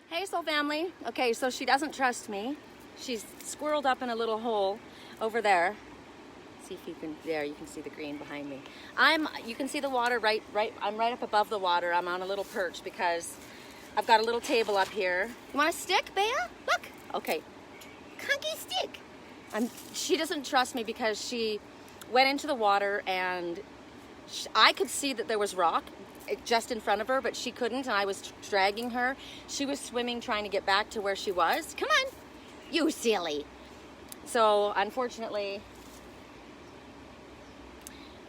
Hey, soul family. Okay, so she doesn't trust me. She's squirreled up in a little hole over there. See if you can, there you can see the green behind me. You can see the water I'm right up above the water. I'm on a little perch because I've got a little table up here. You want a stick, Bea? Look. Okay. Conky stick. She doesn't trust me because she went into the water and I could see that there was rock just in front of her, but she couldn't, and I was dragging her. She was swimming, trying to get back to where she was. Come on, you silly. So unfortunately,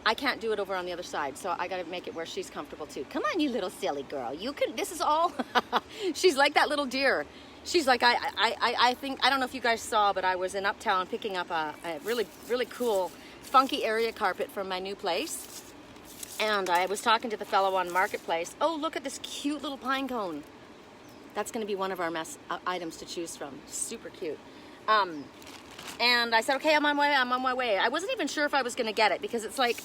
I can't do it over on the other side, so I gotta make it where she's comfortable too. Come on, you little silly girl. You can, this is all, she's like that little deer. She's like, I think, I don't know if you guys saw, but I was in Uptown picking up a really, really cool, funky area carpet from my new place. And I was talking to the fellow on Marketplace. Oh, look at this cute little pine cone. That's gonna be one of our items to choose from. Super cute. And I said, okay, I'm on my way. I wasn't even sure if I was gonna get it because it's like,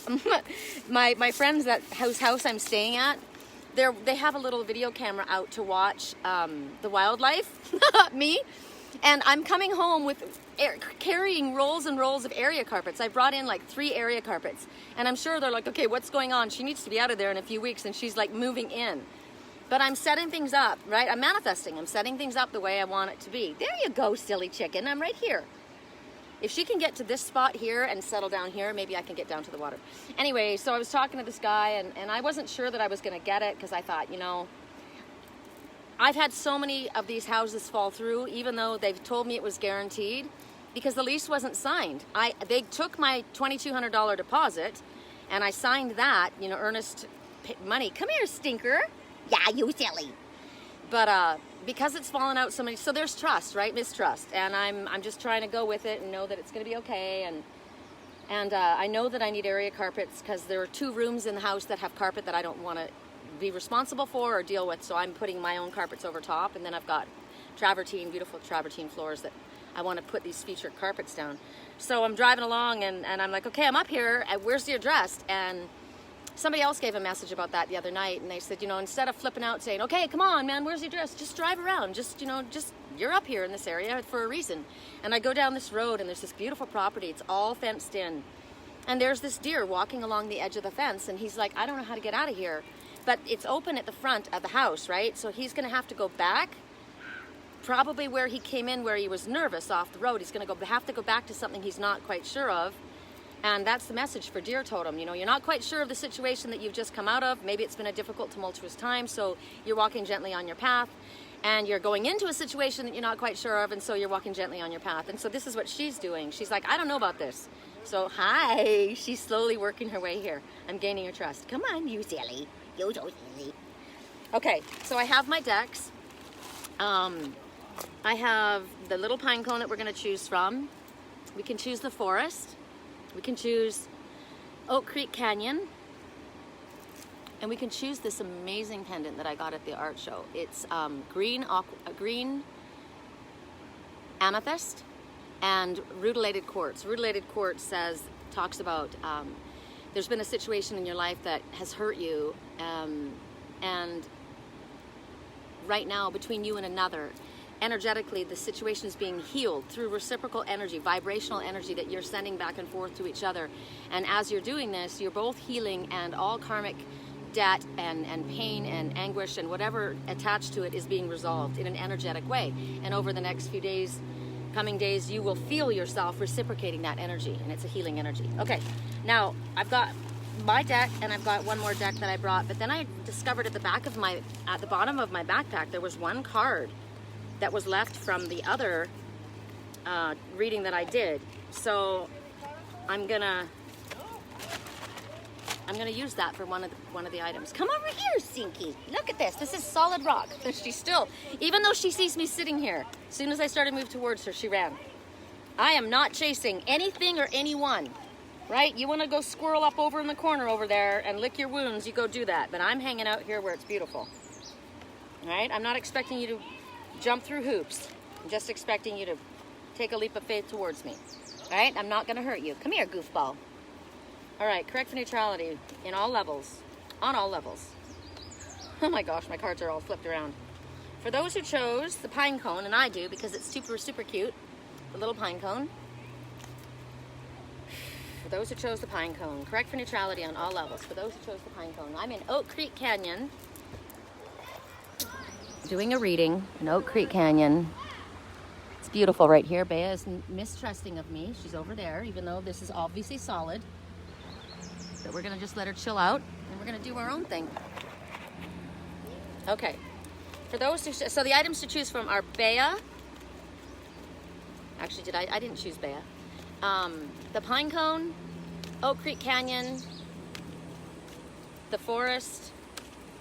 my friends whose house I'm staying at, they have a little video camera out to watch the wildlife, me. And I'm coming home with carrying rolls and rolls of area carpets. I brought in like 3 area carpets. And I'm sure they're like, okay, what's going on? She needs to be out of there in a few weeks, and she's like moving in. But I'm setting things up, right? I'm manifesting. I'm setting things up the way I want it to be. There you go, silly chicken. I'm right here. If she can get to this spot here and settle down here, maybe I can get down to the water. Anyway, so I was talking to this guy, and I wasn't sure that I was going to get it because I thought, you know, I've had so many of these houses fall through, even though they've told me it was guaranteed, because the lease wasn't signed. They took my $2,200 deposit, and I signed that, you know, earnest money. Come here, stinker. Yeah, you silly. But because it's fallen out so many, so there's trust, right? Mistrust, and I'm just trying to go with it and know that it's going to be okay. And I know that I need area carpets because there are 2 rooms in the house that have carpet that I don't want to be responsible for or deal with, so I'm putting my own carpets over top, and then I've got travertine, beautiful travertine floors that I want to put these featured carpets down. So I'm driving along and I'm like, okay, I'm up here, where's the address? And somebody else gave a message about that the other night, and they said, you know, instead of flipping out saying, okay, come on, man, where's the address? Just drive around, just, you know, just, you're up here in this area for a reason. And I go down this road, and there's this beautiful property, it's all fenced in. And there's this deer walking along the edge of the fence, and he's like, I don't know how to get out of here. But it's open at the front of the house, right? So he's gonna have to go back, probably where he came in, where he was nervous off the road. He's gonna have to go back to something he's not quite sure of. And that's the message for Deer Totem. You know, you're not quite sure of the situation that you've just come out of. Maybe it's been a difficult, tumultuous time, so you're walking gently on your path. And you're going into a situation that you're not quite sure of, and so you're walking gently on your path. And so this is what she's doing. She's like, I don't know about this. So, hi, she's slowly working her way here. I'm gaining her trust. Come on, you silly. You so silly. Okay, so I have my decks. I have the little pine cone that we're gonna choose from. We can choose the forest. We can choose Oak Creek Canyon. And we can choose this amazing pendant that I got at the art show. It's green amethyst and rutilated quartz. Rutilated quartz talks about there's been a situation in your life that has hurt you, and right now between you and another, energetically the situation is being healed through reciprocal energy, vibrational energy that you're sending back and forth to each other. And as you're doing this, you're both healing, and all karmic debt and pain and anguish and whatever attached to it is being resolved in an energetic way. And over the next few days, coming days, you will feel yourself reciprocating that energy, and it's a healing energy. Okay, now I've got my deck, and I've got one more deck that I brought, but then I discovered at the bottom of my backpack, there was one card that was left from the other reading that I did. So I'm gonna use that for one of the items. Come over here, Sinky. Look at this. This is solid rock. She's still, even though she sees me sitting here, as soon as I started to move towards her, she ran. I am not chasing anything or anyone, right? You want to go squirrel up over in the corner over there and lick your wounds, you go do that. But I'm hanging out here where it's beautiful. All right? I'm not expecting you to jump through hoops. I'm just expecting you to take a leap of faith towards me. All right? I'm not going to hurt you. Come here, goofball. All right, correct for neutrality in all levels, on all levels. Oh my gosh, my cards are all flipped around. For those who chose the pine cone, and I do because it's super, super cute, the little pine cone. For those who chose the pine cone, correct for neutrality on all levels. For those who chose the pine cone, I'm in Oak Creek Canyon, doing a reading in Oak Creek Canyon. It's beautiful right here. Bea is mistrusting of me. She's over there, even though this is obviously solid. But we're gonna just let her chill out, and we're gonna do our own thing. Okay. For those who, so the items to choose from are Bea. Actually, I didn't choose Bea. The pine cone, Oak Creek Canyon, the forest,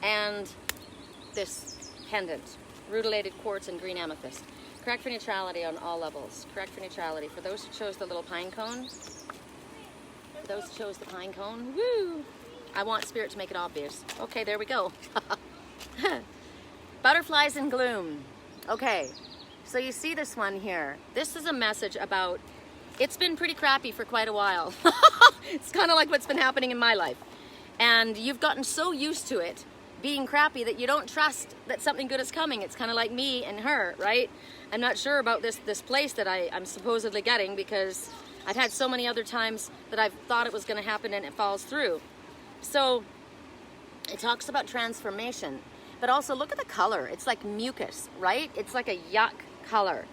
and this pendant, rutilated quartz and green amethyst. Correct for neutrality on all levels. Correct for neutrality. For those who chose the little pine cone, for those who chose the pine cone, woo! I want Spirit to make it obvious. Okay, there we go. Butterflies and gloom. Okay, so you see this one here. This is a message about, it's been pretty crappy for quite a while. It's kind of like what's been happening in my life. And you've gotten so used to it being crappy that you don't trust that something good is coming. It's kind of like me and her, right? I'm not sure about this place that I'm supposedly getting, because I've had so many other times that I've thought it was going to happen and it falls through. So it talks about transformation. But also look at the color. It's like mucus, right? It's like a yuck color.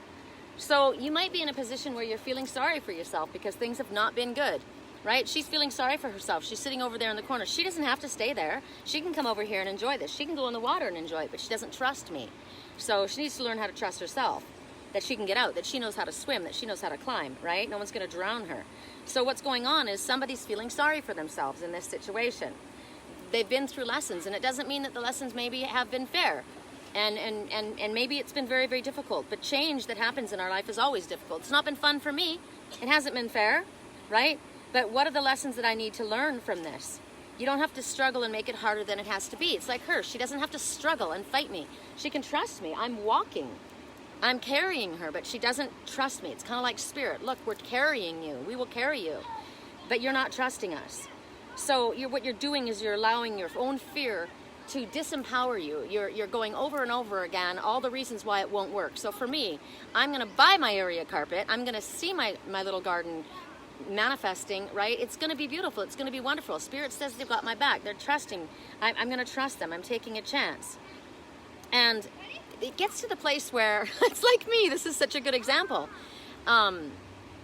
So you might be in a position where you're feeling sorry for yourself because things have not been good, right? She's feeling sorry for herself. She's sitting over there in the corner. She doesn't have to stay there. She can come over here and enjoy this. She can go in the water and enjoy it, but she doesn't trust me. So she needs to learn how to trust herself, that she can get out, that she knows how to swim, that she knows how to climb, right? No one's going to drown her. So what's going on is somebody's feeling sorry for themselves in this situation. They've been through lessons, and it doesn't mean that the lessons maybe have been fair. And maybe it's been very, very difficult. But change that happens in our life is always difficult. It's not been fun for me. It hasn't been fair, right? But what are the lessons that I need to learn from this? You don't have to struggle and make it harder than it has to be. It's like her. She doesn't have to struggle and fight me. She can trust me. I'm walking. I'm carrying her, but she doesn't trust me. It's kind of like Spirit. Look, we're carrying you. We will carry you. But you're not trusting us. So what you're doing is you're allowing your own fear to disempower you. You're going over and over again all the reasons why it won't work. So for me, I'm going to buy my area carpet. I'm going to see my little garden manifesting, right? It's going to be beautiful. It's going to be wonderful. Spirit says they've got my back. They're trusting. I'm going to trust them. I'm taking a chance. And it gets to the place where it's like me. This is such a good example.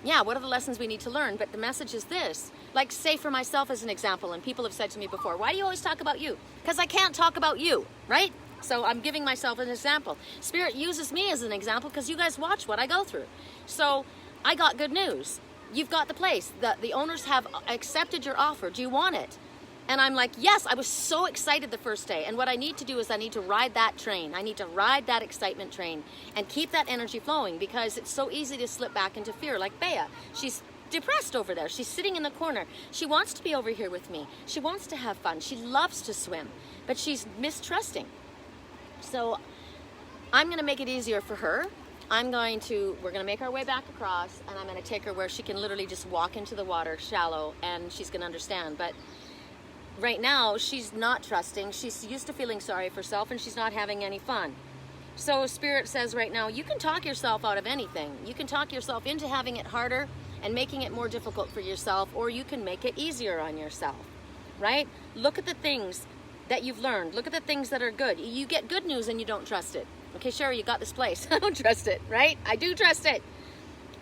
Yeah, what are the lessons we need to learn? But the message is this. Like, say for myself as an example, and people have said to me before, why do you always talk about you? Because I can't talk about you, right? So I'm giving myself an example. Spirit uses me as an example because you guys watch what I go through. So I got good news. You've got the place. The owners have accepted your offer. Do you want it? And I'm like, yes, I was so excited the first day. And what I need to do is I need to ride that train. I need to ride that excitement train and keep that energy flowing, because it's so easy to slip back into fear. Like Bea, she's depressed over there. She's sitting in the corner. She wants to be over here with me. She wants to have fun. She loves to swim, but she's mistrusting. So I'm going to make it easier for her. We're going to make our way back across, and I'm going to take her where she can literally just walk into the water shallow, and she's going to understand. But right now, she's not trusting. She's used to feeling sorry for herself, and she's not having any fun. So Spirit says right now, you can talk yourself out of anything. You can talk yourself into having it harder and making it more difficult for yourself, or you can make it easier on yourself, right? Look at the things that you've learned. Look at the things that are good. You get good news and you don't trust it. Okay, Sherry, you got this place. I don't trust it, right? I do trust it.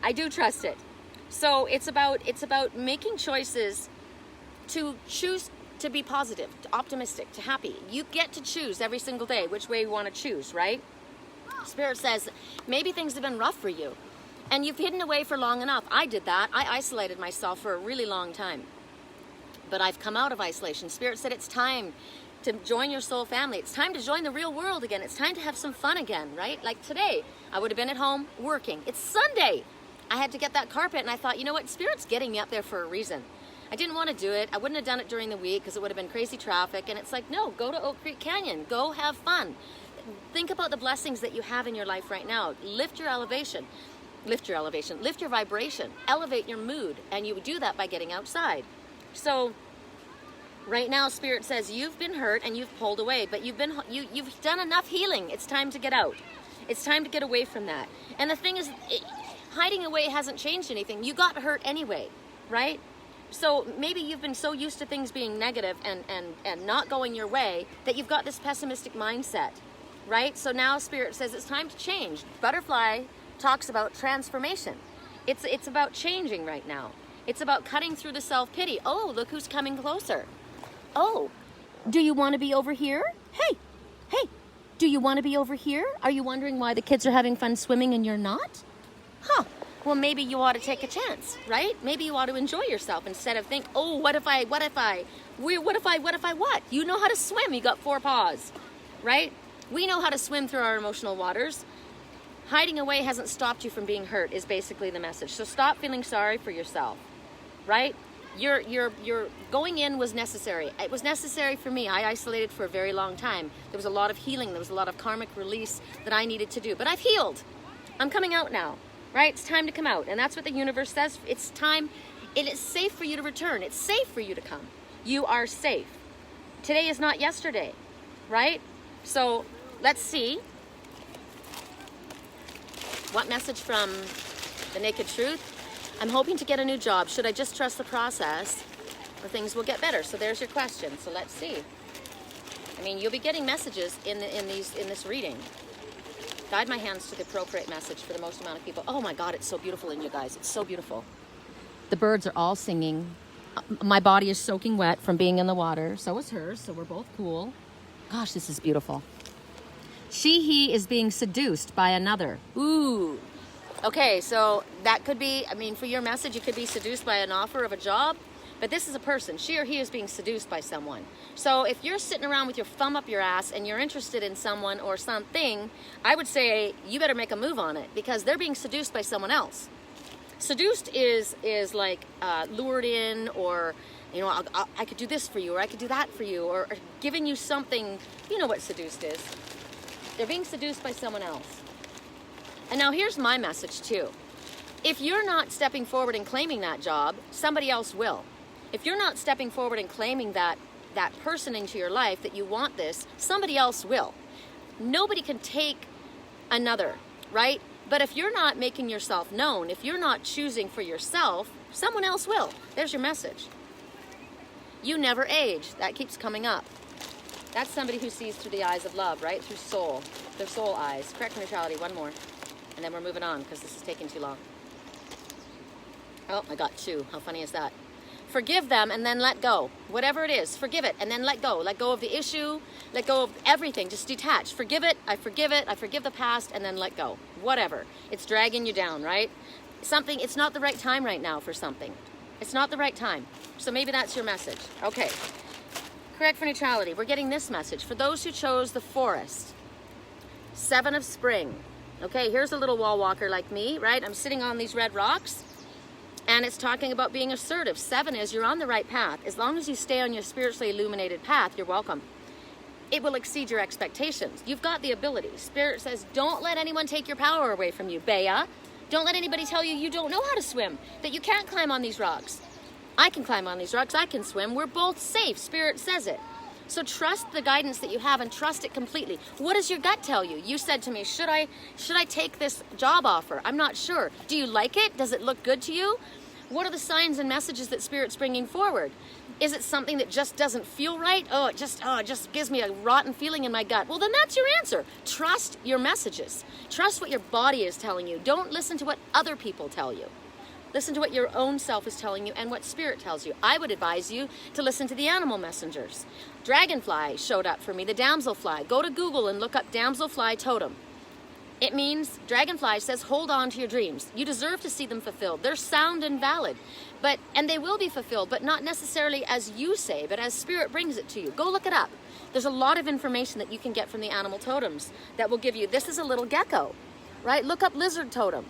I do trust it. So it's about making choices to choose to be positive, to optimistic, to happy. You get to choose every single day which way you want to choose, right? Spirit says, maybe things have been rough for you and you've hidden away for long enough. I did that. I isolated myself for a really long time. But I've come out of isolation. Spirit said it's time to join your soul family. It's time to join the real world again. It's time to have some fun again, right? Like today, I would have been at home working. It's Sunday. I had to get that carpet, and I thought, you know what? Spirit's getting me up there for a reason. I didn't want to do it. I wouldn't have done it during the week because it would have been crazy traffic. And it's like, no, go to Oak Creek Canyon. Go have fun. Think about the blessings that you have in your life right now. Lift your elevation. Lift your elevation. Lift your vibration. Elevate your mood. And you would do that by getting outside. So Right now, Spirit says you've been hurt and you've pulled away, but you've done enough healing. It's time to get out. It's time to get away from that. And the thing is, hiding away hasn't changed anything. You got hurt anyway, right? So maybe you've been so used to things being negative and not going your way that you've got this pessimistic mindset, right? So now Spirit says it's time to change. Butterfly talks about transformation. It's about changing right now. It's about cutting through the self-pity. Oh, look who's coming closer. Oh, do you want to be over here? Hey, do you want to be over here? Are you wondering why the kids are having fun swimming and you're not? Huh. Well, maybe you ought to take a chance, right? Maybe you ought to enjoy yourself instead of think, oh, what if I? You know how to swim. You got 4 paws, right? We know how to swim through our emotional waters. Hiding away hasn't stopped you from being hurt is basically the message. So stop feeling sorry for yourself, right? Your going in was necessary. It was necessary for me. I isolated for a very long time. There was a lot of healing. There was a lot of karmic release that I needed to do. But I've healed. I'm coming out now, right? It's time to come out. And that's what the universe says. It's time. It is safe for you to return. It's safe for you to come. You are safe. Today is not yesterday, right? So let's see. What message from the Naked Truth? I'm hoping to get a new job. Should I just trust the process or things will get better? So there's your question. So let's see. I mean, you'll be getting messages in this reading. Guide my hands to the appropriate message for the most amount of people. Oh my God, it's so beautiful in you guys. It's so beautiful. The birds are all singing. My body is soaking wet from being in the water. So is hers. So we're both cool. Gosh, this is beautiful. He is being seduced by another. Ooh. Okay, so that could be, I mean, for your message, you could be seduced by an offer of a job, but this is a person. She or he is being seduced by someone. So if you're sitting around with your thumb up your ass and you're interested in someone or something, I would say you better make a move on it because they're being seduced by someone else. Seduced is like lured in, or, you know, I could do this for you, or I could do that for you, or giving you something. You know what seduced is. They're being seduced by someone else. And now here's my message too. If you're not stepping forward and claiming that job, somebody else will. If you're not stepping forward and claiming that person into your life, that you want this, somebody else will. Nobody can take another, right? But if you're not making yourself known, if you're not choosing for yourself, someone else will. There's your message. You never age. That keeps coming up. That's somebody who sees through the eyes of love, right? Through soul. Their soul eyes. Correct neutrality. One more. And then we're moving on because this is taking too long. Oh, I got 2. How funny is that? Forgive them and then let go. Whatever it is, forgive it and then let go. Let go of the issue. Let go of everything. Just detach. Forgive it. I forgive it. I forgive the past, and then let go. Whatever. It's dragging you down, right? Something, it's not the right time right now for something. It's not the right time. So maybe that's your message. Okay. Correct for neutrality. We're getting this message. For those who chose the forest, 7 of spring. Okay, here's a little wall walker like me, right? I'm sitting on these red rocks, and it's talking about being assertive. 7 is you're on the right path. As long as you stay on your spiritually illuminated path, you're welcome. It will exceed your expectations. You've got the ability. Spirit says, don't let anyone take your power away from you, Bea. Don't let anybody tell you you don't know how to swim, that you can't climb on these rocks. I can climb on these rocks. I can swim. We're both safe. Spirit says it. So trust the guidance that you have and trust it completely. What does your gut tell you? You said to me, should I take this job offer? I'm not sure. Do you like it? Does it look good to you? What are the signs and messages that Spirit's bringing forward? Is it something that just doesn't feel right? It just gives me a rotten feeling in my gut. Well, then that's your answer. Trust your messages. Trust what your body is telling you. Don't listen to what other people tell you. Listen to what your own self is telling you and what Spirit tells you. I would advise you to listen to the animal messengers. Dragonfly showed up for me, the damselfly. Go to Google and look up damselfly totem. It means, dragonfly says, hold on to your dreams. You deserve to see them fulfilled. They're sound and valid, and they will be fulfilled, but not necessarily as you say, but as Spirit brings it to you. Go look it up. There's a lot of information that you can get from the animal totems that will give you, this is a little gecko, right? Look up lizard totem.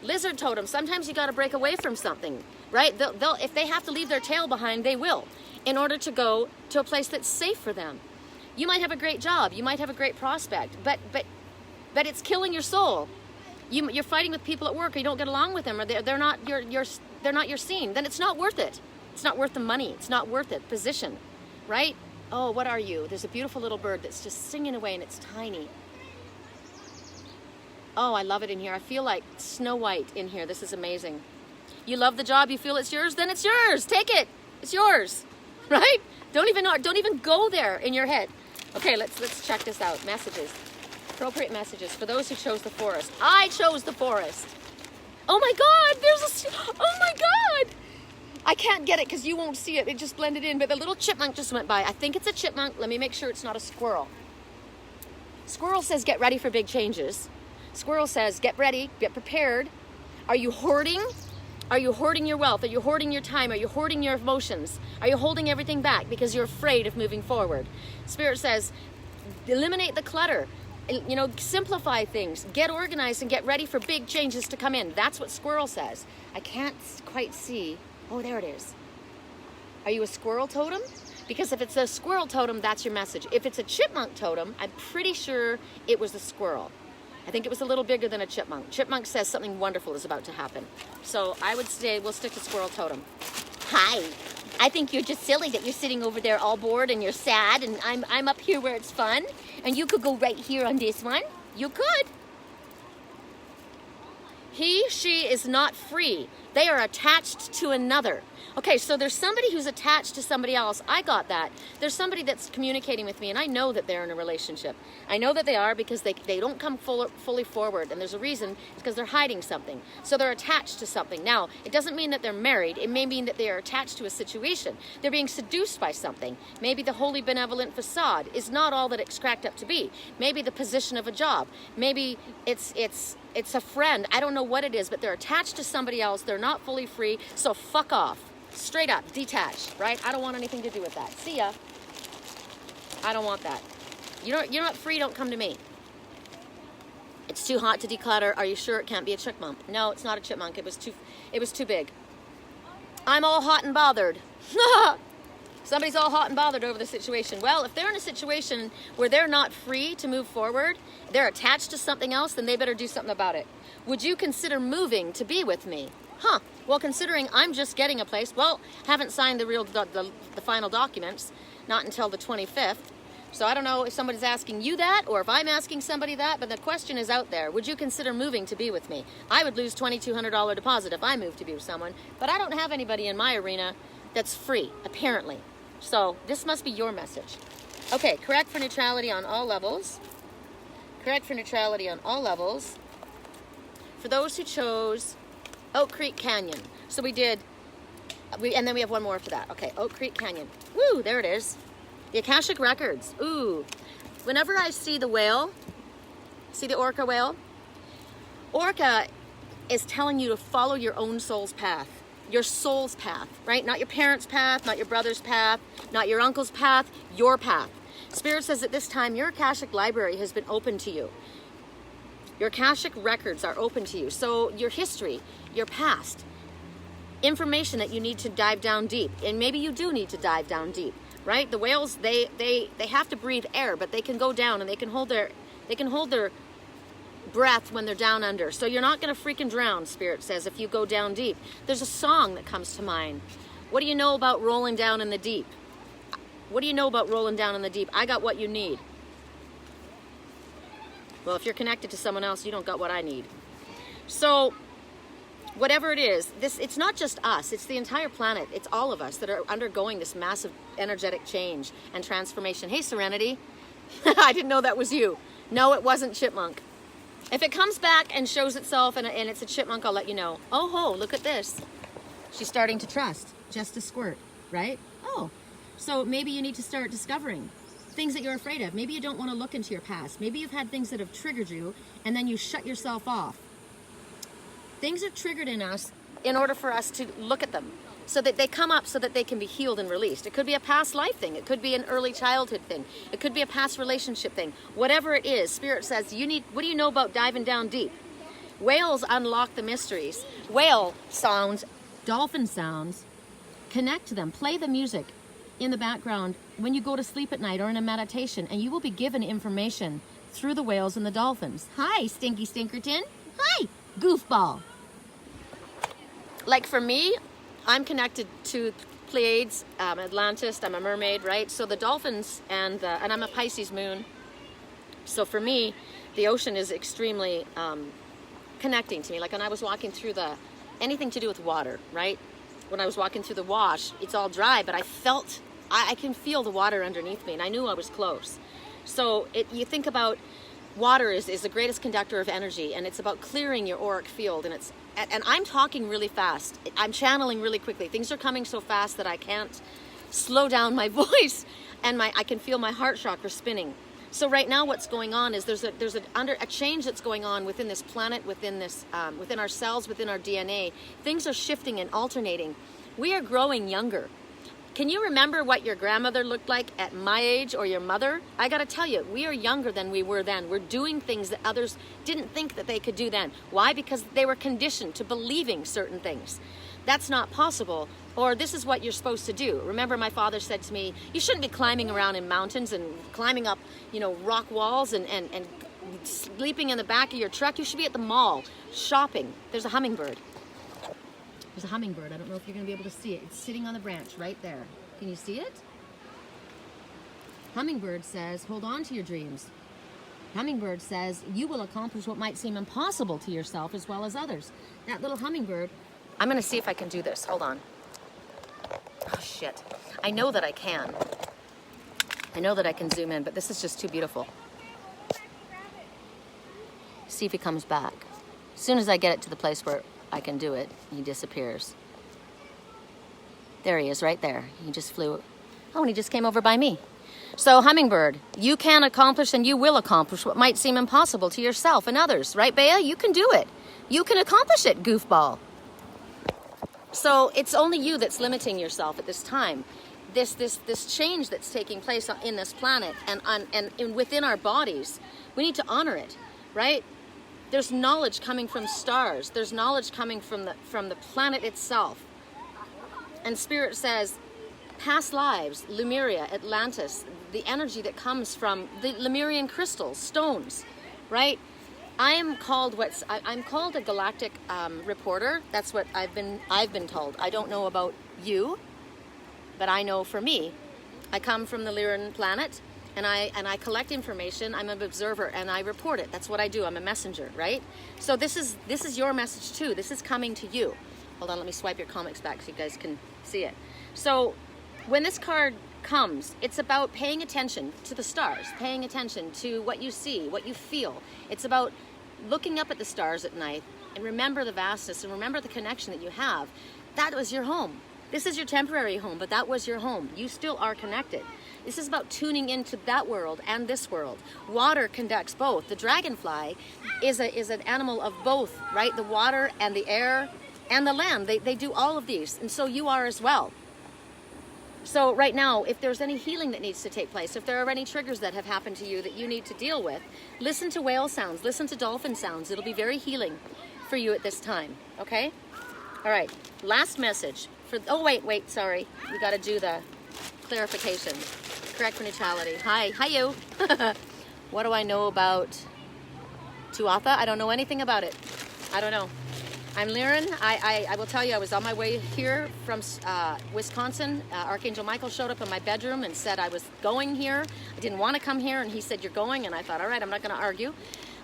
Lizard totem, sometimes you got to break away from something, right? They'll if they have to leave their tail behind, they will, in order to go to a place that's safe for them. You might have a great job, you might have a great prospect, but it's killing your soul. You're fighting with people at work, or you don't get along with them, or they're not your scene. Then it's not worth it. It's not worth the money. It's not worth it. Position, right? Oh, what are you? There's a beautiful little bird that's just singing away, and it's tiny. Oh, I love it in here. I feel like Snow White in here. This is amazing. You love the job, you feel it's yours, then it's yours. Take it. It's yours. Right? Don't even go there in your head. Okay, let's check this out. Messages. Appropriate messages for those who chose the forest. I chose the forest. Oh my God, oh my God. I can't get it because you won't see it. It just blended in, but the little chipmunk just went by. I think it's a chipmunk. Let me make sure it's not a squirrel. Squirrel says get ready for big changes. Squirrel says get ready, get prepared. Are you hoarding? Are you hoarding your wealth? Are you hoarding your time? Are you hoarding your emotions? Are you holding everything back because you're afraid of moving forward? Spirit says eliminate the clutter. You know, simplify things, get organized and get ready for big changes to come in. That's what squirrel says. I can't quite see. Oh, there it is. Are you a squirrel totem? Because if it's a squirrel totem, that's your message. If it's a chipmunk totem, I'm pretty sure it was a squirrel. I think it was a little bigger than a chipmunk. Chipmunk says something wonderful is about to happen. So I would say we'll stick to squirrel totem. Hi. I think you're just silly that you're sitting over there all bored and you're sad, and I'm up here where it's fun, and you could go right here on this one. You could. He, she is not free. They are attached to another. Okay, so there's somebody who's attached to somebody else. I got that. There's somebody that's communicating with me, and I know that they're in a relationship. I know that they are because they don't come fully forward, and there's a reason. It's because they're hiding something. So they're attached to something. Now, it doesn't mean that they're married. It may mean that they are attached to a situation. They're being seduced by something. Maybe the holy benevolent facade is not all that it's cracked up to be. Maybe the position of a job. Maybe it's a friend. I don't know what it is, but they're attached to somebody else. They're not fully free, so fuck off. Straight up, detach, right? I don't want anything to do with that. See ya. I don't want that. You're not free, don't come to me. It's too hot to declutter. Are you sure it can't be a chipmunk? No, it's not a chipmunk. It was too big. I'm all hot and bothered. Somebody's all hot and bothered over the situation. Well, if they're in a situation where they're not free to move forward, they're attached to something else, then they better do something about it. Would you consider moving to be with me? Huh. Well, considering I'm just getting a place, well, haven't signed the final documents, not until the 25th. So I don't know if somebody's asking you that or if I'm asking somebody that, but the question is out there. Would you consider moving to be with me? I would lose $2,200 deposit if I moved to be with someone, but I don't have anybody in my arena that's free, apparently. So this must be your message. Okay, correct for neutrality on all levels. Correct for neutrality on all levels. For those who chose Oak Creek Canyon. So we did, and then we have one more for that. Okay, Oak Creek Canyon. Woo, there it is. The Akashic Records. Ooh. Whenever I see the whale, see the orca whale? Orca is telling you to follow your own soul's path. Your soul's path, right? Not your parents' path, not your brother's path, not your uncle's path, your path. Spirit says at this time, your Akashic library has been open to you. Your Akashic records are open to you. So your history, your past, information that you need to dive down deep. And maybe you do need to dive down deep, right? The whales, they have to breathe air, but they can go down and they can hold their breath when they're down under. So you're not going to freaking drown, Spirit says, if you go down deep. There's a song that comes to mind. What do you know about rolling down in the deep? What do you know about rolling down in the deep? I got what you need. Well, if you're connected to someone else, you don't got what I need. So whatever it is, it's not just us, it's the entire planet. It's all of us that are undergoing this massive energetic change and transformation. Hey, Serenity. I didn't know that was you. No, it wasn't Chipmunk. If it comes back and shows itself and it's a chipmunk, I'll let you know. Oh ho, look at this. She's starting to trust. Just a squirt, right? Oh, so maybe you need to start discovering things that you're afraid of. Maybe you don't want to look into your past. Maybe you've had things that have triggered you and then you shut yourself off. Things are triggered in us in order for us to look at them so that they come up so that they can be healed and released. It could be a past life thing. It could be an early childhood thing. It could be a past relationship thing. Whatever it is, Spirit says, what do you know about diving down deep? Whales unlock the mysteries. Whale sounds, dolphin sounds, connect to them. Play the music in the background when you go to sleep at night or in a meditation, and you will be given information through the whales and the dolphins. Hi, Stinky Stinkerton. Hi, goofball. Like for me, I'm connected to Pleiades, Atlantis, I'm a mermaid, right? So the dolphins and I'm a Pisces moon. So for me, the ocean is extremely connecting to me. Like when I was walking through anything to do with water, right? When I was walking through the wash, it's all dry, but I can feel the water underneath me, and I knew I was close. So you think about water is the greatest conductor of energy, and it's about clearing your auric field, and I'm talking really fast. I'm channeling really quickly. Things are coming so fast that I can't slow down my voice, and I can feel my heart chakra spinning. So right now what's going on is there's a change that's going on within this planet, within our cells, within our DNA. Things are shifting and alternating. We are growing younger. Can you remember what your grandmother looked like at my age, or your mother? I gotta tell you, we are younger than we were then. We're doing things that others didn't think that they could do then. Why? Because they were conditioned to believing certain things. That's not possible, or this is what you're supposed to do. Remember, my father said to me, you shouldn't be climbing around in mountains and climbing up, rock walls and sleeping in the back of your truck. You should be at the mall shopping. There's a hummingbird. There's a hummingbird. I don't know if you're going to be able to see it. It's sitting on the branch right there. Can you see it? Hummingbird says, hold on to your dreams. Hummingbird says, you will accomplish what might seem impossible to yourself as well as others. That little hummingbird, I'm going to see if I can do this. Hold on. Oh, shit. I know that I can. I know that I can zoom in, but this is just too beautiful. See if he comes back. As soon as I get it to the place where I can do it, he disappears. There he is, right there. He just flew. Oh, and he just came over by me. So, hummingbird, you can accomplish and you will accomplish what might seem impossible to yourself and others, right, Bea? You can do it. You can accomplish it, goofball. So it's only you that's limiting yourself at this time. This change that's taking place in this planet and within our bodies, we need to honor it, right? There's knowledge coming from stars. There's knowledge coming from the planet itself. And Spirit says, past lives, Lemuria, Atlantis, the energy that comes from the Lemurian crystals, stones, right? I'm called a galactic reporter. That's what I've been told. I don't know about you, but I know for me, I come from the Lyran planet, and I collect information. I'm an observer, and I report it. That's what I do. I'm a messenger, right? So this is your message too. This is coming to you. Hold on, let me swipe your comics back so you guys can see it. So when this card comes, it's about paying attention to the stars, paying attention to what you see, what you feel. It's about looking up at the stars at night and remember the vastness and remember the connection that you have. That was your home. This is your temporary home, but that was your home. You still are connected. This is about tuning into that world and this world. Water conducts both. The dragonfly is an animal of both, right? The water and the air and the land. They do all of these, and so you are as well. So right now, if there's any healing that needs to take place, if there are any triggers that have happened to you that you need to deal with, listen to whale sounds, listen to dolphin sounds. It'll be very healing for you at this time, okay? All right, last message. Oh, wait, sorry. We got to do the clarification. Correct neutrality. Hi you. What do I know about Tuatha? I don't know anything about it. I don't know. I'm Lyran. I will tell you, I was on my way here from Wisconsin. Archangel Michael showed up in my bedroom and said I was going here. I didn't want to come here, and he said, you're going, and I thought, all right, I'm not going to argue.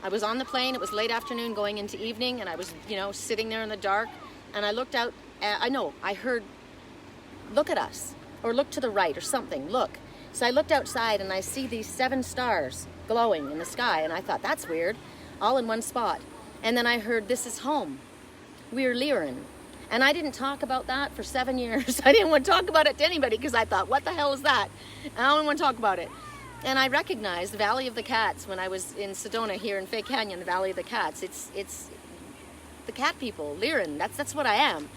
I was on the plane. It was late afternoon going into evening, and I was, sitting there in the dark, and I looked out. I heard, look at us, or look to the right, or something, look. So I looked outside, and I see these 7 stars glowing in the sky, and I thought, that's weird, all in one spot. And then I heard, this is home. We're Lyran. And I didn't talk about that for 7 years. I didn't want to talk about it to anybody because I thought, what the hell is that? I don't want to talk about it. And I recognized the Valley of the Cats when I was in Sedona here in Fay Canyon, the Valley of the Cats. It's the cat people, Lyran. That's what I am.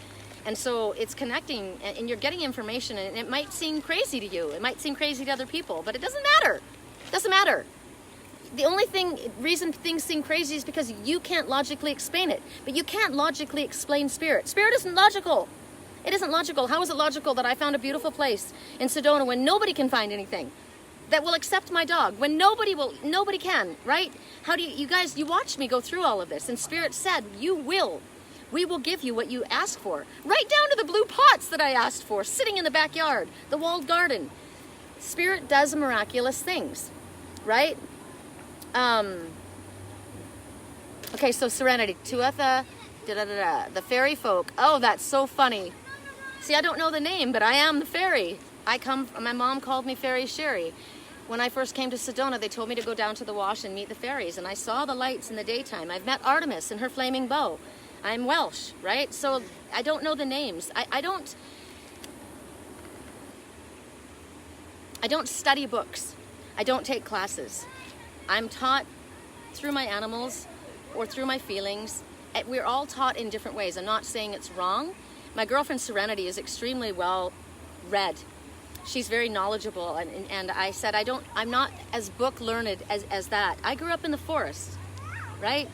And so it's connecting, and you're getting information, and it might seem crazy to you. It might seem crazy to other people, but it doesn't matter. It doesn't matter. The only reason things seem crazy is because you can't logically explain it. But you can't logically explain spirit. Spirit isn't logical. It isn't logical. How is it logical that I found a beautiful place in Sedona when nobody can find anything that will accept my dog, when nobody can, right? How do you guys, you watched me go through all of this, and Spirit said, you will. We will give you what you ask for. Right down to the blue pots that I asked for, sitting in the backyard, the walled garden. Spirit does miraculous things, right? Okay, so Serenity, Tuatha, the fairy folk. Oh, that's so funny. See, I don't know the name, but I am the fairy. My mom called me Fairy Sherry. When I first came to Sedona, they told me to go down to the wash and meet the fairies, and I saw the lights in the daytime. I've met Artemis and her flaming bow. I'm Welsh, right? So I don't know the names. I don't study books. I don't take classes. I'm taught through my animals or through my feelings. We're all taught in different ways. I'm not saying it's wrong. My girlfriend Serenity is extremely well read. She's very knowledgeable, and I said I'm not as book learned as that. I grew up in the forest, right?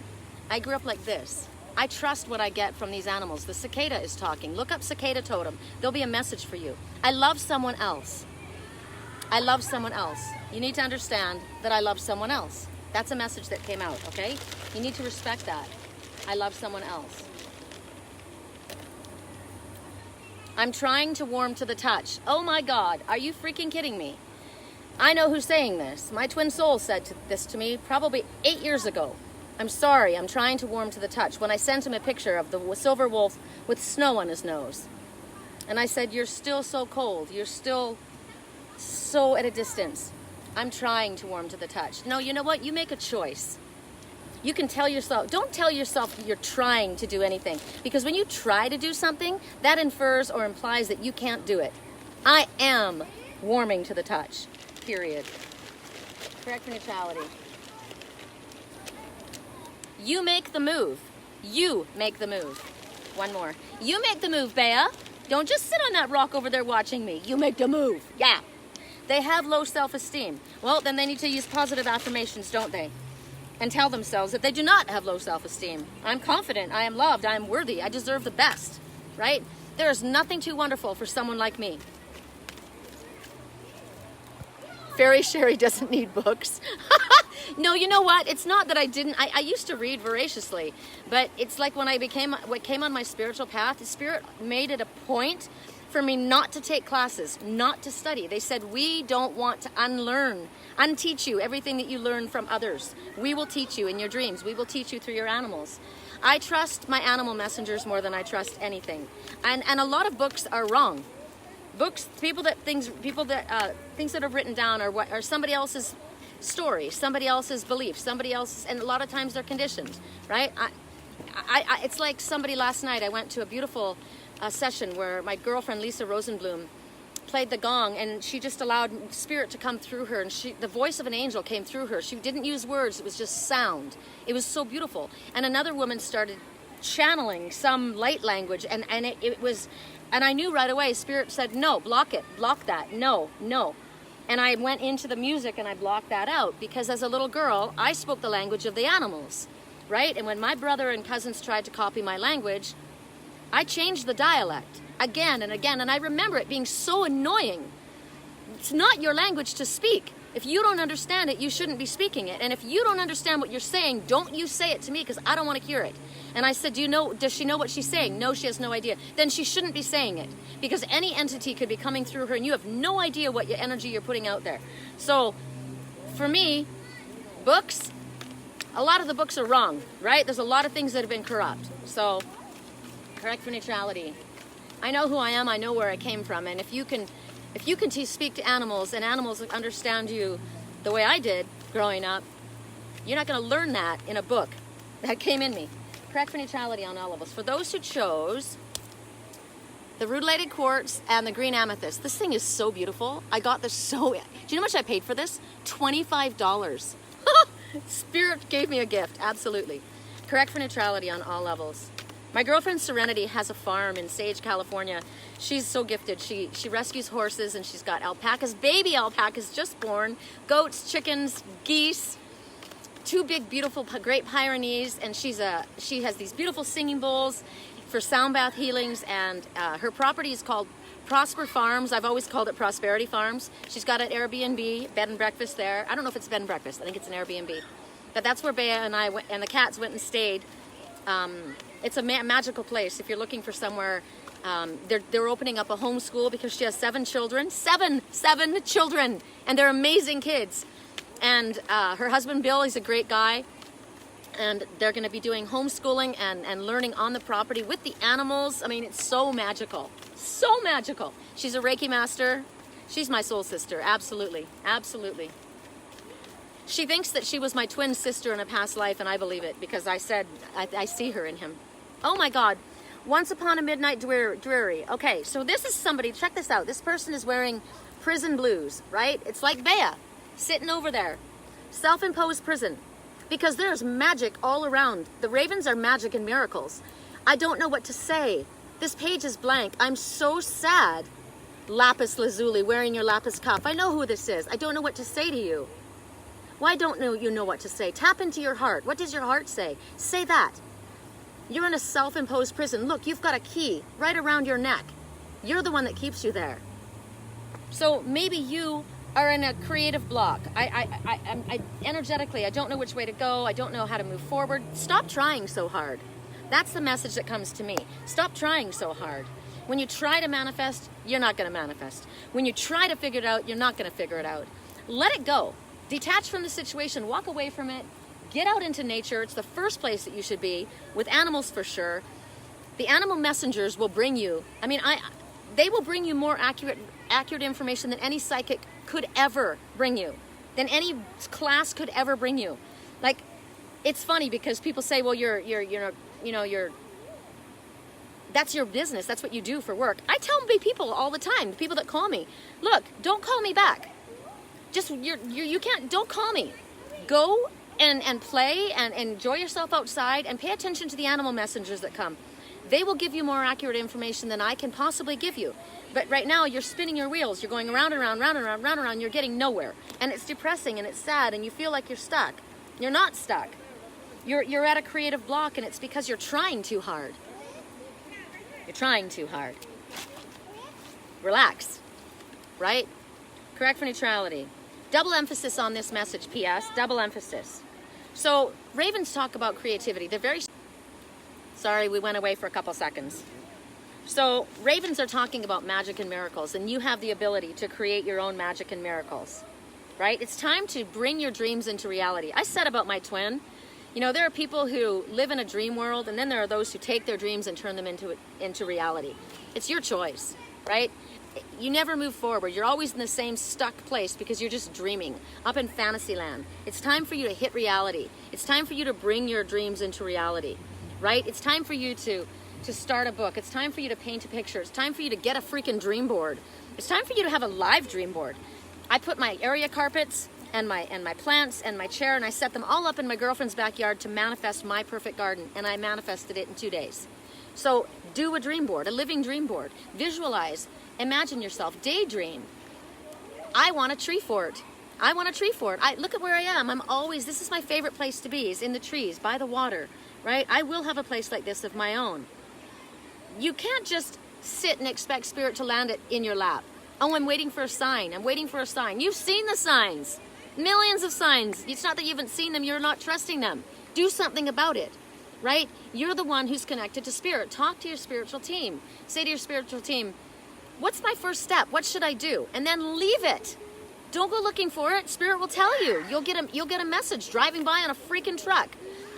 I grew up like this. I trust what I get from these animals. The cicada is talking. Look up cicada totem. There'll be a message for you. I love someone else. I love someone else. You need to understand that I love someone else. That's a message that came out, okay? You need to respect that. I love someone else. I'm trying to warm to the touch. Oh my God, are you freaking kidding me? I know who's saying this. My twin soul said this to me probably 8 years ago. I'm sorry, I'm trying to warm to the touch. When I sent him a picture of the silver wolf with snow on his nose. And I said, you're still so cold. You're still so at a distance. I'm trying to warm to the touch. No, you know what? You make a choice. You can tell yourself, don't tell yourself you're trying to do anything. Because when you try to do something, that infers or implies that you can't do it. I am warming to the touch, period. Correct neutrality. You make the move. You make the move. One more. You make the move, Bea. Don't just sit on that rock over there watching me. You make the move. Yeah. They have low self-esteem. Well, then they need to use positive affirmations, don't they? And tell themselves that they do not have low self-esteem. I'm confident, I am loved, I am worthy, I deserve the best, right? There is nothing too wonderful for someone like me. Fairy Sherry doesn't need books. No, you know what? It's not that I didn't. I used to read voraciously, but it's like when what came on my spiritual path, the Spirit made it a point for me not to take classes, not to study. They said, we don't want to unteach you everything that you learn from others. We will teach you in your dreams. We will teach you through your animals. I trust my animal messengers more than I trust anything. And a lot of books are wrong. Books, things that are written down are somebody else's story, somebody else's belief, somebody else's, and a lot of times they're conditioned, right? It's like somebody last night, I went to a beautiful session where my girlfriend Lisa Rosenblum played the gong, and she just allowed spirit to come through her, and the voice of an angel came through her. She didn't use words, it was just sound. It was so beautiful. And another woman started channeling some light language, and it was, and I knew right away, spirit said, no, block it, block that, no. And I went into the music and I blocked that out, because as a little girl, I spoke the language of the animals, right? And when my brother and cousins tried to copy my language, I changed the dialect again and again, and I remember it being so annoying. It's not your language to speak. If you don't understand it, you shouldn't be speaking it. And if you don't understand what you're saying, don't you say it to me, because I don't want to hear it. And I said, does she know what she's saying? No, she has no idea. Then she shouldn't be saying it, because any entity could be coming through her and you have no idea what energy you're putting out there. So for me, books, a lot of the books are wrong, right? There's a lot of things that have been corrupt. So correct for neutrality. I know who I am, I know where I came from, and if you can speak to animals and animals understand you the way I did growing up, you're not going to learn that in a book. That came in me. Correct for neutrality on all of us. For those who chose the rutilated quartz and the green amethyst, this thing is so beautiful. I got this do you know how much I paid for this? $25. Spirit gave me a gift, absolutely. Correct for neutrality on all levels. My girlfriend Serenity has a farm in Sage, California. She's so gifted. She rescues horses, and she's got alpacas, baby alpacas just born, goats, chickens, geese, 2 big, beautiful Great Pyrenees, and she has these beautiful singing bowls for sound bath healings, and her property is called Prosper Farms. I've always called it Prosperity Farms. She's got an Airbnb, bed and breakfast there. I don't know if it's bed and breakfast. I think it's an Airbnb. But that's where Bea and I went, and the cats went and stayed It's a magical place. If you're looking for somewhere, they're opening up a homeschool because she has 7 children. Seven children, and they're amazing kids. And her husband Bill, he's a great guy. And they're going to be doing homeschooling and learning on the property with the animals. I mean, it's so magical. So magical. She's a Reiki master. She's my soul sister. Absolutely. Absolutely. She thinks that she was my twin sister in a past life, and I believe it because I said I see her in him. Oh my God. Once upon a midnight dreary. Okay, so this is somebody, check this out. This person is wearing prison blues, right? It's like Bea sitting over there. Self-imposed prison. Because there's magic all around. The ravens are magic and miracles. I don't know what to say. This page is blank. I'm so sad. Lapis lazuli, wearing your lapis cuff. I know who this is. I don't know what to say to you. Why don't you know what to say? Tap into your heart. What does your heart say? Say that. You're in a self-imposed prison. Look, you've got a key right around your neck. You're the one that keeps you there. So maybe you are in a creative block. I energetically, I don't know which way to go. I don't know how to move forward. Stop trying so hard. That's the message that comes to me. Stop trying so hard. When you try to manifest, you're not going to manifest. When you try to figure it out, you're not going to figure it out. Let it go. Detach from the situation. Walk away from it. Get out into nature. It's the first place that you should be, with animals for sure. The animal messengers will bring you, they will bring you more accurate information than any psychic could ever bring you, than any class could ever bring you. Like, it's funny because people say, well, that's your business. That's what you do for work. I tell people all the time, the people that call me, look, don't call me back. Just, don't call me. Go and play and enjoy yourself outside and pay attention to the animal messengers that come. They will give you more accurate information than I can possibly give you. But right now, you're spinning your wheels. You're going round and round, round and round, round and round. You're getting nowhere. And it's depressing and it's sad and you feel like you're stuck. You're not stuck. You're at a creative block, and it's because you're trying too hard. You're trying too hard. Relax. Right? Correct for neutrality. Double emphasis on this message, P.S. Double emphasis. So, ravens talk about creativity. They're very... Sorry, we went away for a couple seconds. So, ravens are talking about magic and miracles, and you have the ability to create your own magic and miracles. Right? It's time to bring your dreams into reality. I said about my twin, there are people who live in a dream world, and then there are those who take their dreams and turn them into reality. It's your choice, right? You never move forward. You're always in the same stuck place because you're just dreaming up in fantasy land. It's time for you to hit reality. It's time for you to bring your dreams into reality, right? It's time for you to start a book. It's time for you to paint a picture. It's time for you to get a freaking dream board. It's time for you to have a live dream board. I put my area carpets and my plants and my chair, and I set them all up in my girlfriend's backyard to manifest my perfect garden, and I manifested it in 2 days. So do a dream board, a living dream board. Visualize, imagine yourself, daydream. I want a tree fort. I want a tree fort. Look at where I am. This is my favorite place to be, is in the trees, by the water, right? I will have a place like this of my own. You can't just sit and expect spirit to land it in your lap. Oh, I'm waiting for a sign. I'm waiting for a sign. You've seen the signs. Millions of signs. It's not that you haven't seen them. You're not trusting them. Do something about it, right? You're the one who's connected to spirit. Talk to your spiritual team. Say to your spiritual team, what's my first step? What should I do? And then leave it. Don't go looking for it. Spirit will tell you. You'll get a message driving by on a freaking truck.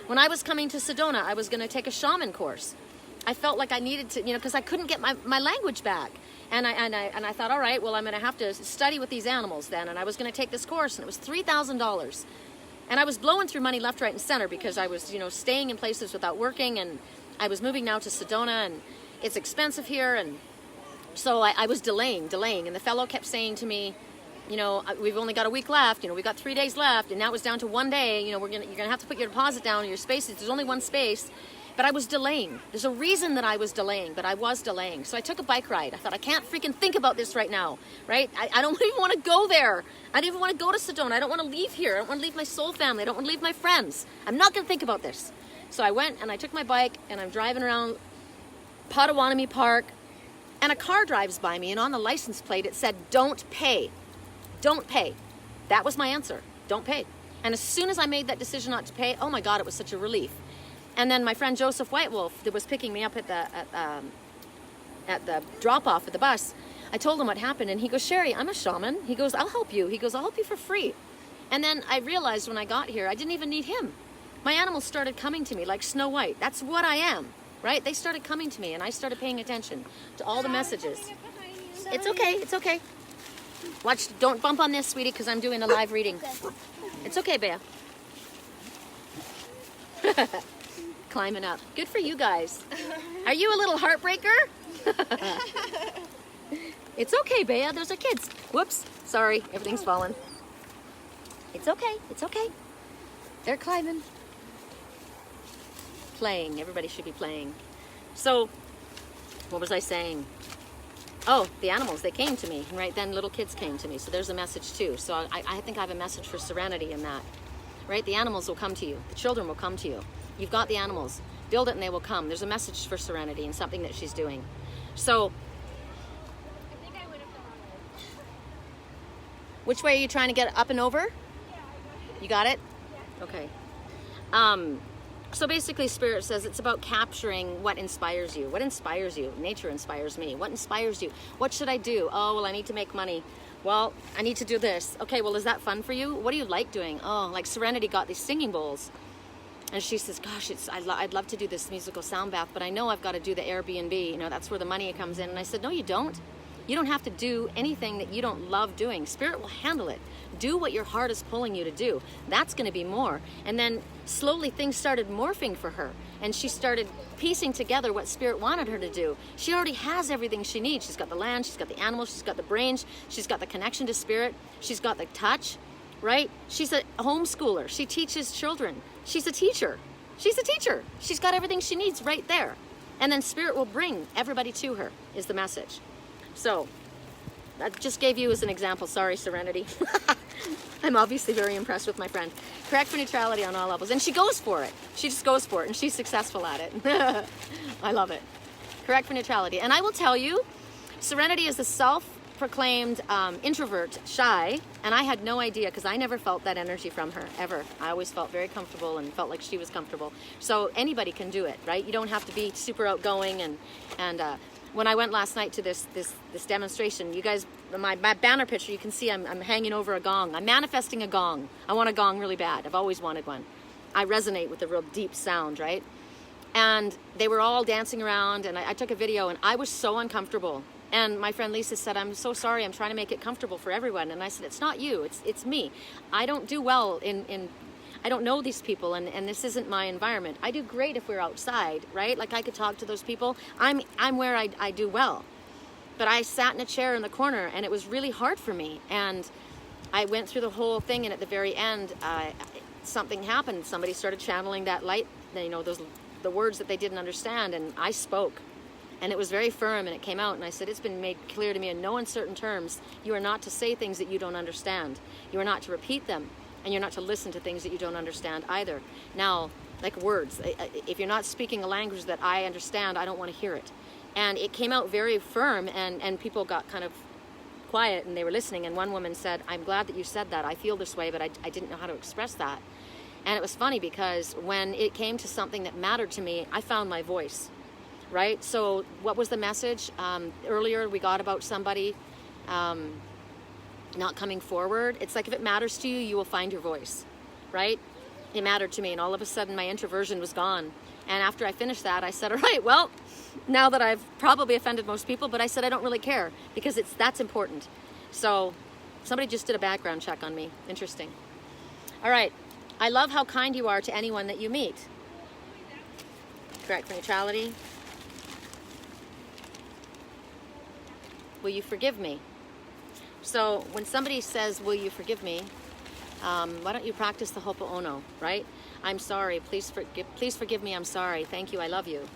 When I was coming to Sedona, I was going to take a shaman course. I felt like I needed to, because I couldn't get my language back. And I thought, all right, well, I'm going to have to study with these animals then. And I was going to take this course, and it was $3,000. And I was blowing through money left, right, and center because I was, staying in places without working. And I was moving now to Sedona, and it's expensive here. And so I was delaying. And the fellow kept saying to me, we've only got a week left. We've got 3 days left. And now it's down to 1 day. You're going to have to put your deposit down in your spaces. There's only one space. But I was delaying. There's a reason that I was delaying, but I was delaying. So I took a bike ride. I thought, I can't freaking think about this right now, right? I don't even want to go there. I don't even want to go to Sedona. I don't want to leave here. I don't want to leave my soul family. I don't want to leave my friends. I'm not going to think about this. So I went and I took my bike and I'm driving around Potawatomi Park, and a car drives by me, and on the license plate it said, don't pay. Don't pay. That was my answer. Don't pay. And as soon as I made that decision not to pay, oh my God, it was such a relief. And then my friend Joseph Whitewolf that was picking me up at the drop-off at the bus, I told him what happened, and he goes, Sherry, I'm a shaman. He goes, I'll help you. He goes, I'll help you for free. And then I realized when I got here, I didn't even need him. My animals started coming to me like Snow White. That's what I am, right? They started coming to me, and I started paying attention to all the messages. It's okay, it's okay. Watch, don't bump on this, sweetie, because I'm doing a live reading. It's okay, Bea. Climbing up. Good for you guys. Are you a little heartbreaker? It's okay, Bea. Those are kids. Whoops. Sorry. Everything's fallen. It's okay. It's okay. They're climbing. Playing. Everybody should be playing. So, what was I saying? Oh, the animals, they came to me. And right then, little kids came to me. So there's a message too. So I think I have a message for serenity in that. Right? The animals will come to you. The children will come to you. You've got the animals. Build it and they will come. There's a message for serenity and something that she's doing. So, which way are you trying to get up and over? You got it? Okay. So basically Spirit says it's about capturing what inspires you. What inspires you? Nature inspires me. What inspires you? What should I do? Oh, well, I need to make money. Well, I need to do this. Okay, well, is that fun for you? What do you like doing? Oh, like Serenity got these singing bowls. And she says, gosh, I'd love to do this musical sound bath, but I know I've got to do the Airbnb. You know, that's where the money comes in. And I said, no, you don't. You don't have to do anything that you don't love doing. Spirit will handle it. Do what your heart is pulling you to do. That's going to be more. And then slowly things started morphing for her. And she started piecing together what Spirit wanted her to do. She already has everything she needs. She's got the land, she's got the animals, she's got the brains, she's got the connection to Spirit, she's got the touch, right? She's a homeschooler. She teaches children. She's a teacher. She's a teacher. She's got everything she needs right there. And then Spirit will bring everybody to her, is the message. So, I just gave you as an example. Sorry, Serenity. I'm obviously very impressed with my friend. Correct for neutrality on all levels. And she goes for it. She just goes for it, and she's successful at it. I love it. Correct for neutrality. And I will tell you, Serenity is a self-proclaimed introvert, shy, and I had no idea because I never felt that energy from her, ever. I always felt very comfortable and felt like she was comfortable. So anybody can do it, right? You don't have to be super outgoing. And when I went last night to this demonstration, you guys, my banner picture, you can see I'm hanging over a gong. I'm manifesting a gong. I want a gong really bad. I've always wanted one. I resonate with the real deep sound, right? And they were all dancing around, and I took a video, and I was so uncomfortable. And my friend Lisa said, I'm so sorry, I'm trying to make it comfortable for everyone. And I said, it's not you, it's me. I don't do well I don't know these people, and this isn't my environment. I do great if we're outside, right? Like I could talk to those people. I'm where I do well. But I sat in a chair in the corner, and it was really hard for me. And I went through the whole thing, and at the very end, something happened. Somebody started channeling that light, you know, the words that they didn't understand, and I spoke. And it was very firm, and it came out, and I said, it's been made clear to me in no uncertain terms, you are not to say things that you don't understand. You are not to repeat them. And you're not to listen to things that you don't understand either. Now, like words, if you're not speaking a language that I understand, I don't want to hear it. And it came out very firm, and people got kind of quiet, and they were listening. And one woman said, I'm glad that you said that. I feel this way, but I didn't know how to express that. And it was funny because when it came to something that mattered to me, I found my voice, right? So what was the message? Earlier we got about somebody not coming forward. It's like if it matters to you, you will find your voice, right? It mattered to me, and all of a sudden my introversion was gone. And after I finished that, I said, all right, well, now that I've probably offended most people, but I said I don't really care because that's important. So somebody just did a background check on me. Interesting. All right. I love how kind you are to anyone that you meet. Correct for neutrality. Will you forgive me? So when somebody says, will you forgive me? Why don't you practice the Ho'oponopono, right? I'm sorry, please forgive me, I'm sorry, thank you, I love you.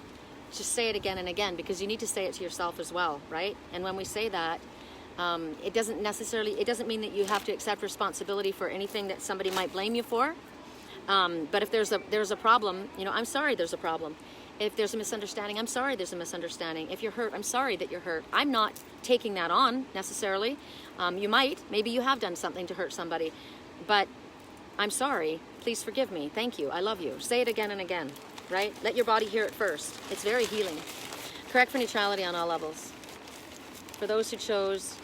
Just say it again and again, because you need to say it to yourself as well, right? And when we say that, it doesn't mean that you have to accept responsibility for anything that somebody might blame you for. But if there's a problem, you know, I'm sorry there's a problem. If there's a misunderstanding, I'm sorry there's a misunderstanding. If you're hurt, I'm sorry that you're hurt. I'm not taking that on necessarily. You might, maybe you have done something to hurt somebody, but I'm sorry, please forgive me, thank you, I love you. Say it again and again. right? Let your body hear it first. It's very healing. Correct for neutrality on all levels. For those who chose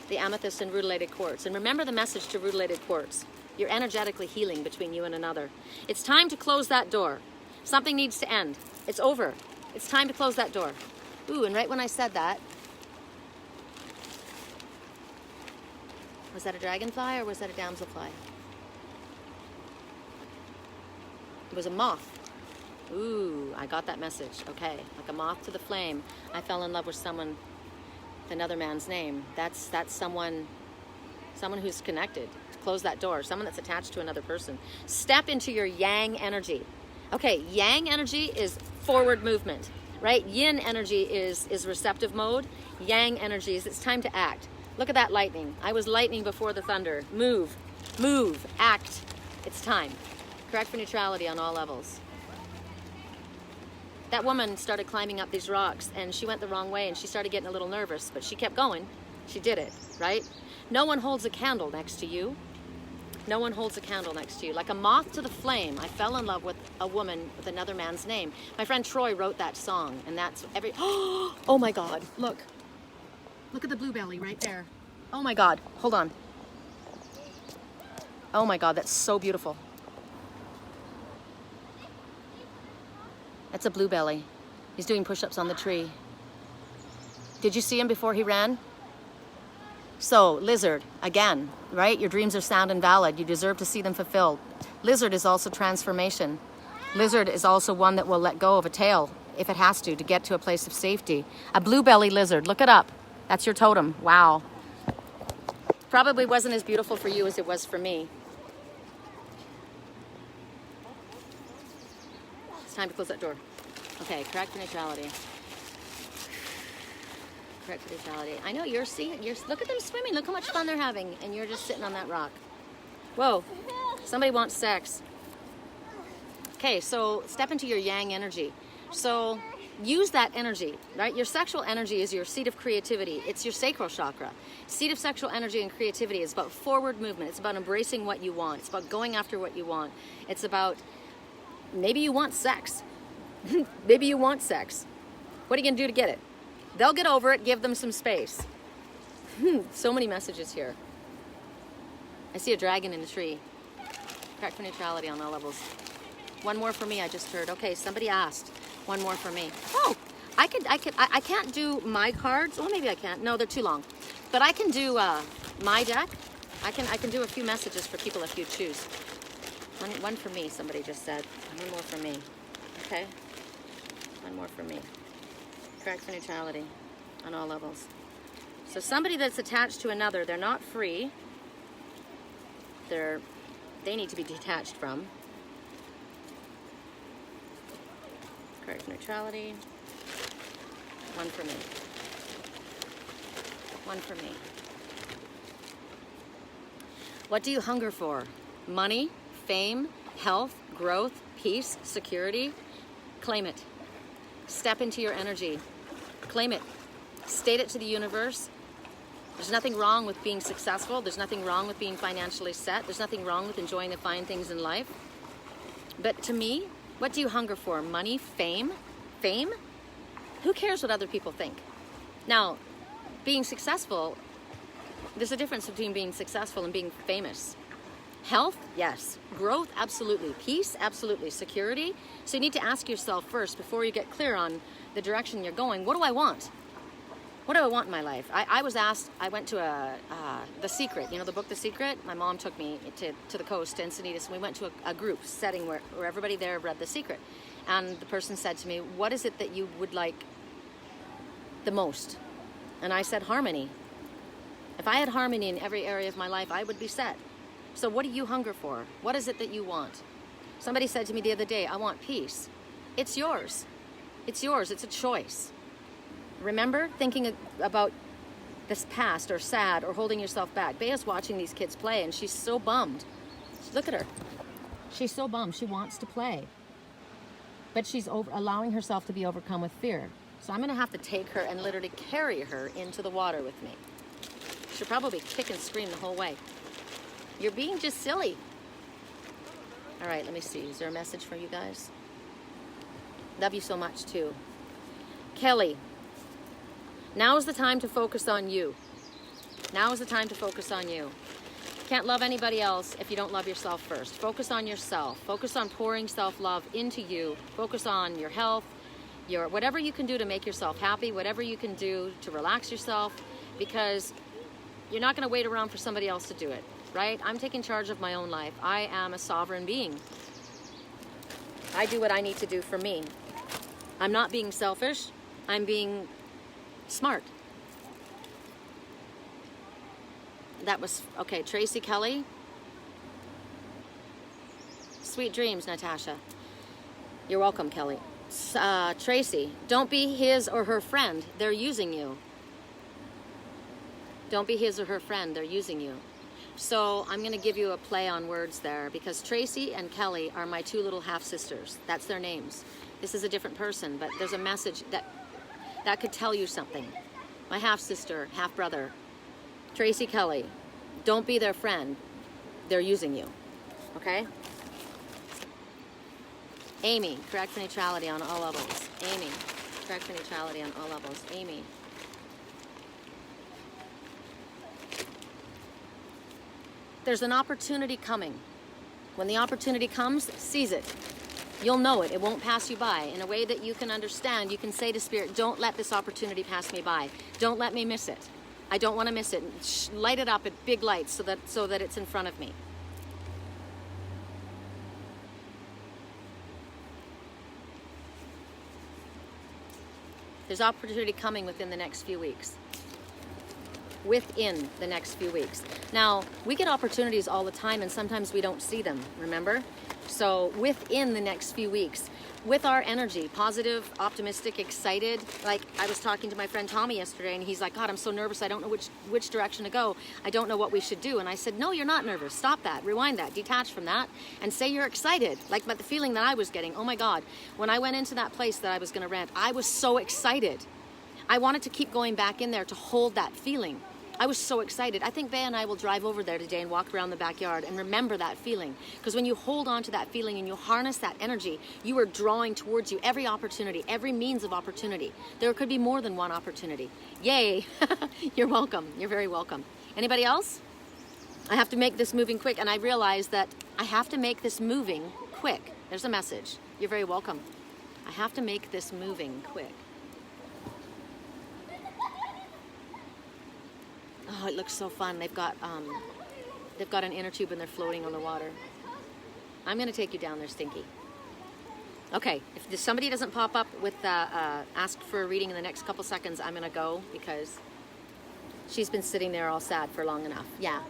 the amethyst and rutilated quartz. And remember the message to rutilated quartz. You're energetically healing between you and another. It's time to close that door. Something needs to end. It's over. It's time to close that door. Ooh, and right when I said that, was that a dragonfly or was that a damselfly? It was a moth. Ooh, I got that message. Okay, like a moth to the flame. I fell in love with someone with another man's name. That's someone who's connected. Close that door. Someone that's attached to another person. Step into your yang energy. Okay, yang energy is forward movement, right? Yin energy is receptive mode. Yang energy is it's time to act. Look at that lightning. I was lightning before the thunder. Move, move, act. It's time. Correct for neutrality on all levels. That woman started climbing up these rocks and she went the wrong way and she started getting a little nervous, but she kept going. She did it, right? No one holds a candle next to you. No one holds a candle next to you. Like a moth to the flame, I fell in love with a woman with another man's name. My friend Troy wrote that song, and that's every... Oh my God, look. Look at the bluebelly right there. Oh my God, hold on. Oh my God, that's so beautiful. That's a bluebelly. He's doing push-ups on the tree. Did you see him before he ran? So, lizard, again, right? Your dreams are sound and valid. You deserve to see them fulfilled. Lizard is also transformation. Lizard is also one that will let go of a tail if it has to get to a place of safety. A bluebelly lizard, look it up. That's your totem. Wow. Probably wasn't as beautiful for you as it was for me. It's time to close that door. Okay, correct neutrality. Correct neutrality. I know you're seeing, look at them swimming. Look how much fun they're having. And you're just sitting on that rock. Whoa, somebody wants sex. Okay, so step into your yang energy. So use that energy, right? Your sexual energy is your seat of creativity. It's your sacral chakra. Seat of sexual energy and creativity is about forward movement. It's about embracing what you want. It's about going after what you want. It's about, maybe you want sex. Maybe you want sex. What are you going to do to get it? They'll get over it. Give them some space. So many messages here. I see a dragon in the tree. Correct for neutrality on all levels. One more for me, I just heard. Okay, somebody asked. One more for me. Oh, I can't do my cards. Oh, maybe I can't. No, they're too long. But I can do my deck. I can do a few messages for people if you choose. One for me, somebody just said. One more for me. Okay. One more for me. Correct for neutrality on all levels. So somebody that's attached to another, they're not free. They need to be detached from. Correct neutrality. One for me. One for me. What do you hunger for? Money, fame, health, growth, peace, security? Claim it. Step into your energy. Claim it. State it to the universe. There's nothing wrong with being successful. There's nothing wrong with being financially set. There's nothing wrong with enjoying the fine things in life. But to me, what do you hunger for? Money? Fame? Fame? Who cares what other people think? Now, being successful, there's a difference between being successful and being famous. Health? Yes. Growth? Absolutely. Peace? Absolutely. Security? So you need to ask yourself first, before you get clear on the direction you're going, what do I want? What do I want in my life? I was asked, I went to The Secret, you know the book The Secret? My mom took me to the coast to Encinitas, and we went to a group setting where everybody there read The Secret. And the person said to me, what is it that you would like the most? And I said, harmony. If I had harmony in every area of my life, I would be set. So what do you hunger for? What is it that you want? Somebody said to me the other day, I want peace. It's yours. It's yours. It's a choice. Remember thinking about this past or sad or holding yourself back. Bea's watching these kids play and she's so bummed. Look at her. She's so bummed. She wants to play. But she's allowing herself to be overcome with fear. So I'm going to have to take her and literally carry her into the water with me. She'll probably kick and scream the whole way. You're being just silly. All right, let me see. Is there a message for you guys? Love you so much too. Kelly, now is the time to focus on you. Now is the time to focus on you. Can't love anybody else if you don't love yourself first. Focus on yourself. Focus on pouring self-love into you. Focus on your health, your whatever you can do to make yourself happy, whatever you can do to relax yourself, because you're not going to wait around for somebody else to do it, right? I'm taking charge of my own life. I am a sovereign being. I do what I need to do for me. I'm not being selfish. I'm being smart. That was, okay, Tracy Kelly. Sweet dreams, Natasha. You're welcome, Kelly. Tracy, don't be his or her friend. They're using you. Don't be his or her friend. They're using you. So I'm going to give you a play on words there, because Tracy and Kelly are my two little half-sisters. That's their names. This is a different person, but there's a message that could tell you something. My half-sister, half-brother, Tracy Kelly. Don't be their friend. They're using you. Okay? Amy, correct for neutrality on all levels. Amy, correct for neutrality on all levels. Amy. There's an opportunity coming. When the opportunity comes, seize it. You'll know it. It won't pass you by. In a way that you can understand, you can say to Spirit, don't let this opportunity pass me by. Don't let me miss it. I don't want to miss it. Light it up at big lights so that it's in front of me. There's opportunity coming within the next few weeks. Within the next few weeks. Now, we get opportunities all the time and sometimes we don't see them, remember? So within the next few weeks, with our energy, positive, optimistic, excited, like I was talking to my friend Tommy yesterday and he's like, God, I'm so nervous. I don't know which direction to go. I don't know what we should do. And I said, no, you're not nervous. Stop that. Rewind that. Detach from that and say you're excited. Like the feeling that I was getting. Oh my God. When I went into that place that I was going to rent, I was so excited. I wanted to keep going back in there to hold that feeling. I was so excited. I think Bea and I will drive over there today and walk around the backyard and remember that feeling. Because when you hold on to that feeling and you harness that energy, you are drawing towards you every opportunity, every means of opportunity. There could be more than one opportunity. Yay. You're welcome. You're very welcome. Anybody else? I have to make this moving quick, and I realize that I have to make this moving quick. There's a message. You're very welcome. I have to make this moving quick. Oh, it looks so fun. They've got an inner tube and they're floating on the water. I'm going to take you down there, Stinky. Okay, if somebody doesn't pop up with ask for a reading in the next couple seconds, I'm going to go because she's been sitting there all sad for long enough. Yeah,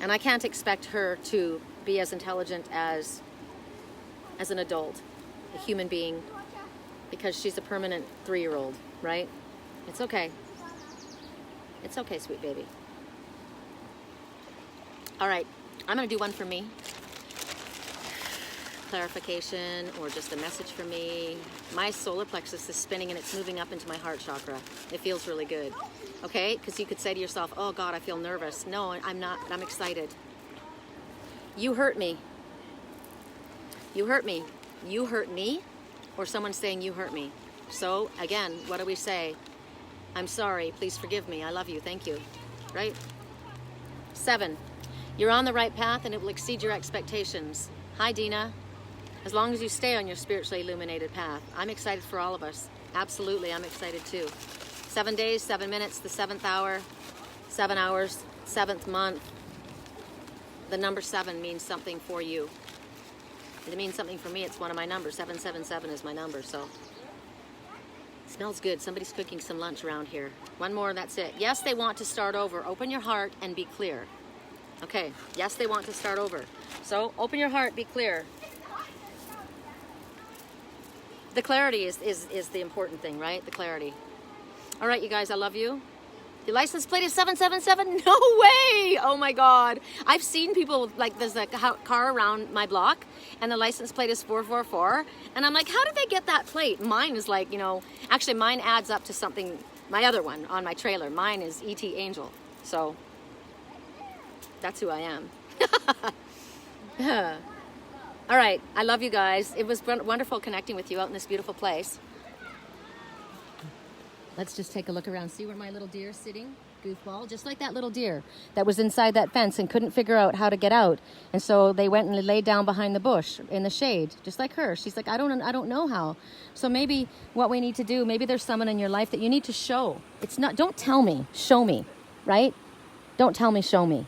and I can't expect her to be as intelligent as an adult, a human being, because she's a permanent 3-year-old, right? It's okay. It's okay, sweet baby. All right, I'm going to do one for me. Clarification or just a message for me. My solar plexus is spinning and it's moving up into my heart chakra. It feels really good. Okay, because you could say to yourself, oh God, I feel nervous. No, I'm not. I'm excited. You hurt me. You hurt me. You hurt me, or someone's saying you hurt me. So again, what do we say? I'm sorry, please forgive me, I love you, thank you, right? 7, you're on the right path and it will exceed your expectations. Hi, Dina. As long as you stay on your spiritually illuminated path. I'm excited for all of us. Absolutely, I'm excited too. 7 days, 7 minutes, the 7th hour, 7 hours, 7th month. The number 7 means something for you. It means something for me, it's one of my numbers. 777 is my number, so. Smells good. Somebody's cooking some lunch around here. One more, that's it. Yes, they want to start over. Open your heart and be clear. Okay. Yes, they want to start over. So open your heart, be clear. The clarity is the important thing, right? The clarity. All right, you guys, I love you. The license plate is 777? No way! Oh my God. I've seen people, like there's a car around my block and the license plate is 444. And I'm like, how did they get that plate? Mine is like, actually mine adds up to something, my other one on my trailer. Mine is E.T. Angel. So that's who I am. All right, I love you guys. It was wonderful connecting with you out in this beautiful place. Let's just take a look around. See where my little deer's sitting? Goofball, just like that little deer that was inside that fence and couldn't figure out how to get out. And so they went and laid down behind the bush in the shade, just like her. She's like, I don't know how. So maybe what we need to do, maybe there's someone in your life that you need to show. It's not, don't tell me, show me, right? Don't tell me, show me.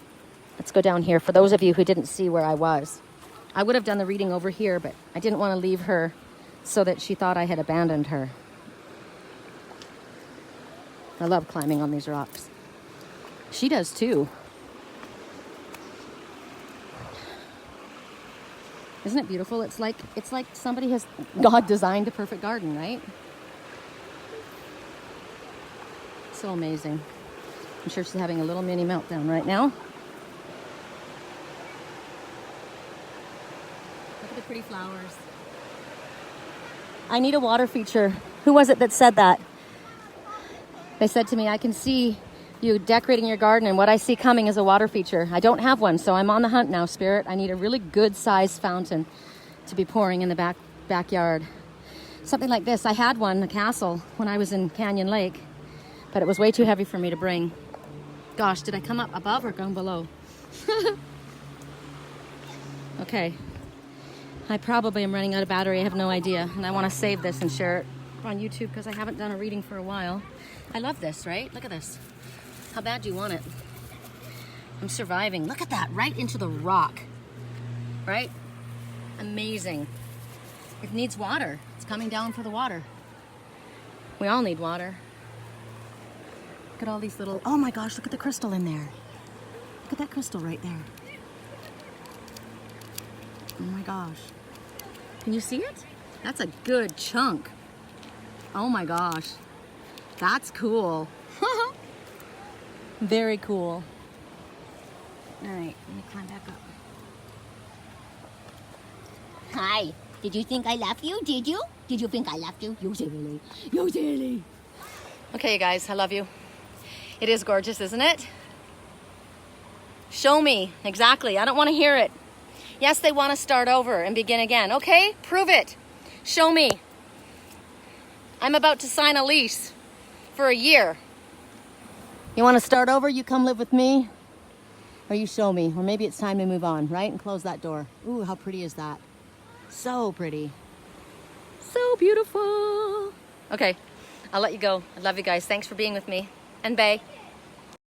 Let's go down here for those of you who didn't see where I was. I would have done the reading over here, but I didn't want to leave her so that she thought I had abandoned her. I love climbing on these rocks. She does too. Isn't it beautiful? It's like somebody has, God designed a perfect garden, right? So amazing. I'm sure she's having a little mini meltdown right now. Look at the pretty flowers. I need a water feature. Who was it that said that? They said to me, I can see you decorating your garden, and what I see coming is a water feature. I don't have one, so I'm on the hunt now, Spirit. I need a really good sized fountain to be pouring in the backyard. Something like this. I had one, a castle, when I was in Canyon Lake, but it was way too heavy for me to bring. Gosh, did I come up above or down below? Okay. I probably am running out of battery. I have no idea, and I want to save this and share it on YouTube because I haven't done a reading for a while. I love this, right? Look at this. How bad do you want it? I'm surviving. Look at that, right into the rock. Right? Amazing. It needs water. It's coming down for the water. We all need water. Look at all these little, oh my gosh, look at the crystal in there. Look at that crystal right there. Oh my gosh. Can you see it? That's a good chunk. Oh my gosh. That's cool. Very cool. All right, let me climb back up. Hi. Did you think I left you? Did you? Did you think I left you? You silly. You silly. Okay, you guys, I love you. It is gorgeous, isn't it? Show me. Exactly. I don't want to hear it. Yes, they want to start over and begin again. Okay, prove it. Show me. I'm about to sign a lease for a year. You want to start over? You come live with me, or you show me, or maybe it's time to move on, right? And close that door. Ooh, how pretty is that? So pretty. So beautiful. Okay, I'll let you go. I love you guys. Thanks for being with me. And Bae.